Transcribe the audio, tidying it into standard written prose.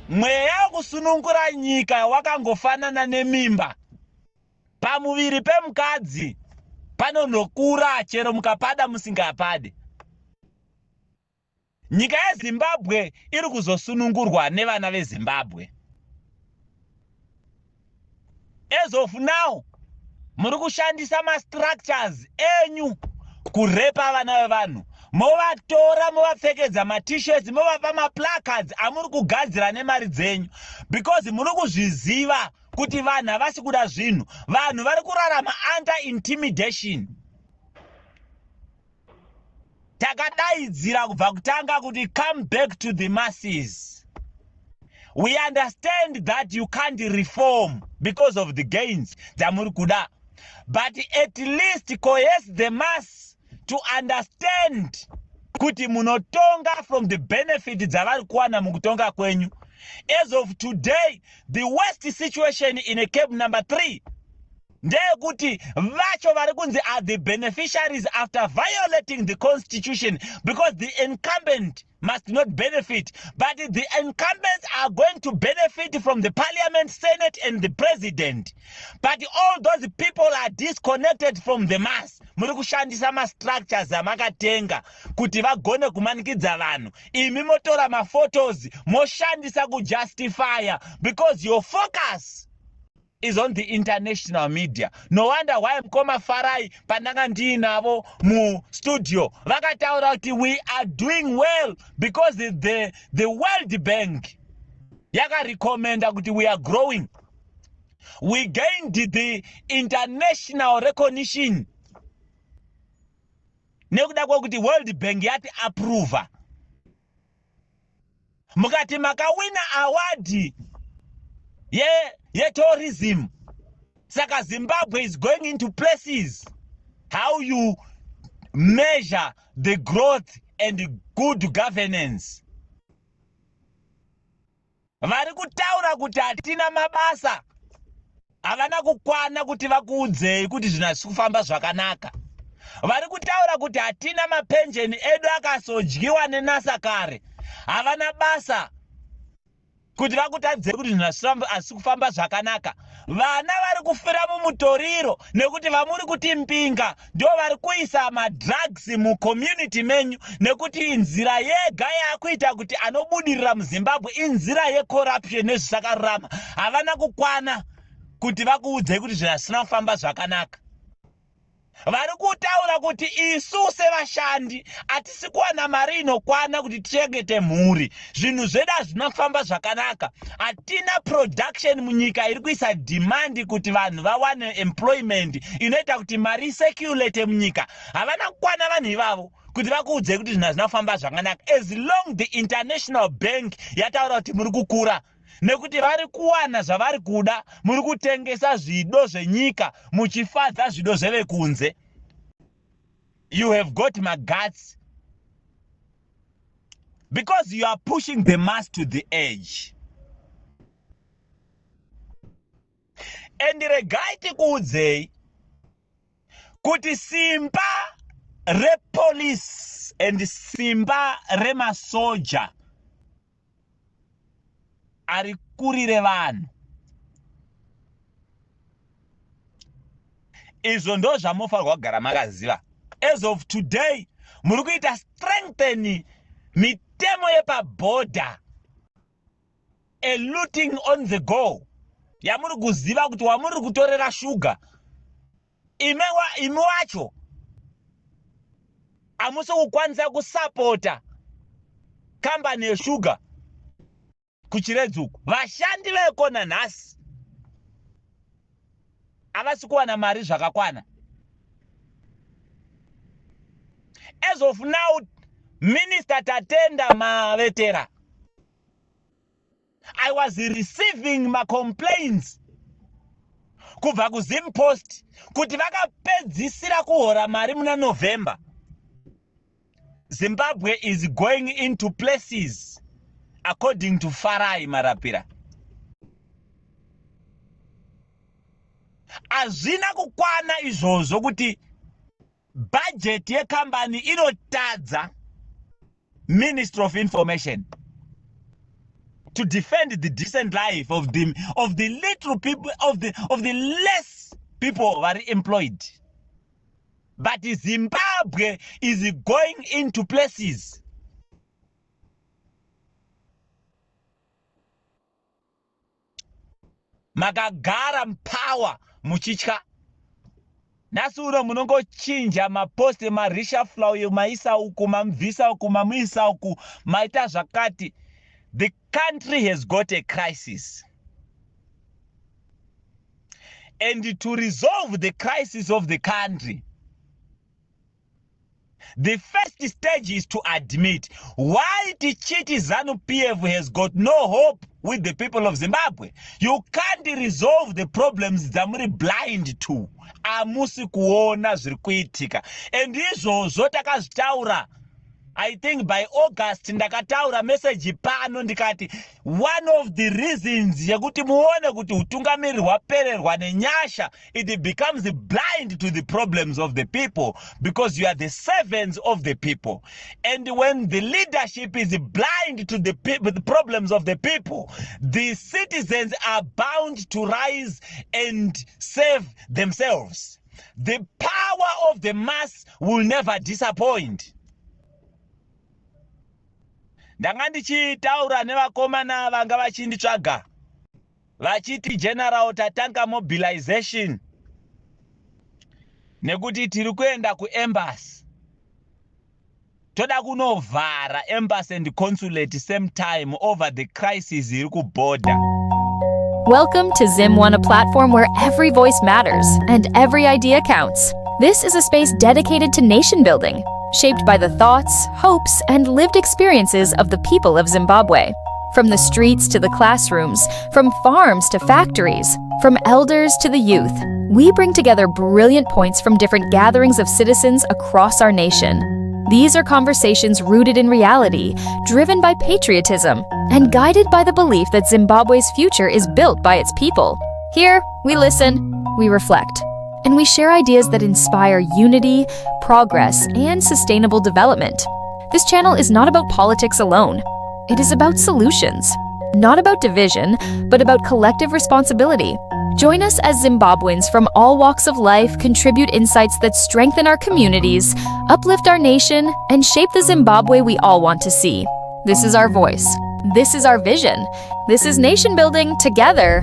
mweya kusunungura nyika wakangofanana nemimba. Pamuviri pemukadzi panonokura chero mukapada musingapade. Nyika yeZimbabwe iri kuzosunungurwa nevana veZimbabwe. As of now, muri kushandisa ma-structures enyu kurepa vana vevanhu. Movatora movapfekedza ma-t-shirts, movapa ma-placards amuri kugadzira nemari dzenyu, because muri kuzviziva kuti vanhu havasi kuda zvinhu. Vanhu vari kurarama under intimidation. Takadaidzira kubva kutanga kuti come back to the masses. We understand that you can't reform because of the gains dzamuri kuda, but at least coerce the mass to understand kuti munotonga from the benefit dzavari kuwana mukutonga kwenyu. As of today, the worst situation in a Cape number 3 ndeyekuti vacho vari kunzi are the beneficiaries after violating the constitution, because the incumbent must not benefit, but the incumbents are going to benefit from the parliament, senate and the president, but all those people are disconnected from the mass. Muri kushandisa ma-structures amakatenga kuti vagone kumanikidza vanhu. Imi motora ma-photos moshandisa kujustify, because your focus is on the international media. No wonder why Mkoma Farai pandanga ndinavo mu studio vakataura kuti we are doing well because the World Bank yakarecommenda kuti we are growing. We gained the international recognition nekuda kwekuti World Bank yati approve. Mukati makawina award tourism. Saka Zimbabwe is going into places. How you measure the growth and good governance. Vari kutaura kuti hatina mabasa. Havana kukwana kuti vakuudzei kuti zvinhu hazvisi kufamba zvakanaka. Vari kutaura kuti hatina mapensheni edu akazodyiwa nenasa kare. Havana basa kuti vakutadze kuti zvinhu hazvisi kufamba zvakanaka. Vana vari kufira mumutoriro nekuti vamuri kuti mpinga ndio vari kuisa madrugs mucommunity menyu, nekuti inzira yega yakuita kuti anobudirira muZimbabwe inzira yecorruption nezvisakarurama. Havana kukwana kuti vakuudzei kuti zvinhu hazvisina kufamba zvakanaka. Vari kutaura kuti isu sevashandi hatisi kuwana mari inokwana kuti tichengete mhuri. Zvinhu zvedu hazvina kufamba zvakanaka. Hatina production munyika iri kuisa demand kuti vanhu vawane employment inoita kuti mari circulate munyika. Havana kukwana vanhu ivavo kuti vakuudzei kuti zvinhu hazvina kufamba zvakanaka. As long the international bank yataura kuti muri kukura, nekuti vari kuwana zvavari kuda, muri kutengesa zvido zvenyika muchifadza zvido zvevekunze. You have got my guts because you are pushing the mass to the edge. And regai tikuudzei kuti simba repolice and simba remasoja ari kurire vanhu. Izvo ndo zvamofanirwa kugara makaziva. As of today, muri kuita strengthen mitemo yepaborder, a looting on the go. Yamuri kuziva kuti wamuri kutorera shuga, imi wacho hamusi kukwanisa kusapota kambani yeshuga kuchiredzuku. Vashandi vekona nhasi havasi kuwana mari zvakakwana. As of now, Minister Tatenda Mavetera, I was receiving my complaints kubva kuZimpost kuti vakapedzisira kuhora mari muna November. Zimbabwe is going into places according to Farai Marapira. Hazvina kukwana izvozvo kuti budget yekambani inotadza Ministry of Information. to defend the decent life of the little people, of the less people who are employed. But Zimbabwe is going into places. Makagara power muchicha. Nasuro munongochinja maposte marisha flow maisa uku mamvisa uku mamuisa uku maita zvakati. The country has got a crisis. And to resolve the crisis of the country, the first stage is to admit why the Chiti ZANU-PF has got no hope with the people of Zimbabwe. You can't resolve the problems zamuri blind to. Amusi kuona zviri kuitika. And izvozvo takazvitaura. I think by August ndakataura message pano ndikati one of the reasons yekuti muone kuti utungamiri hwapererwa nenyasha, it becomes blind to the problems of the people because you are the servants of the people. And when the leadership is blind to the problems of the people, the citizens are bound to rise and save themselves. The power of the mass will never disappoint. Ndanga ndichitaura nevakomana vanga vachinditsvaga vachiti general tatanga mobilization nekuti tiri kuenda kuembassy, toda kunovhara embassy and consulate same time over the crisis iri kuborder. Welcome to ZimOne, a platform where every voice matters and every idea counts. This is a space dedicated to nation building, shaped by the thoughts, hopes, and lived experiences of the people of Zimbabwe. From the streets to the classrooms, from farms to factories, from elders to the youth, we bring together brilliant points from different gatherings of citizens across our nation. These are conversations rooted in reality, driven by patriotism, and guided by the belief that Zimbabwe's future is built by its people. Here, we listen, we reflect, and we share ideas that inspire unity, progress, and sustainable development. This channel is not about politics alone. It is about solutions. Not about division, but about collective responsibility. Join us as Zimbabweans from all walks of life contribute insights that strengthen our communities, uplift our nation, and shape the Zimbabwe we all want to see. This is our voice. This is our vision. This is nation building together.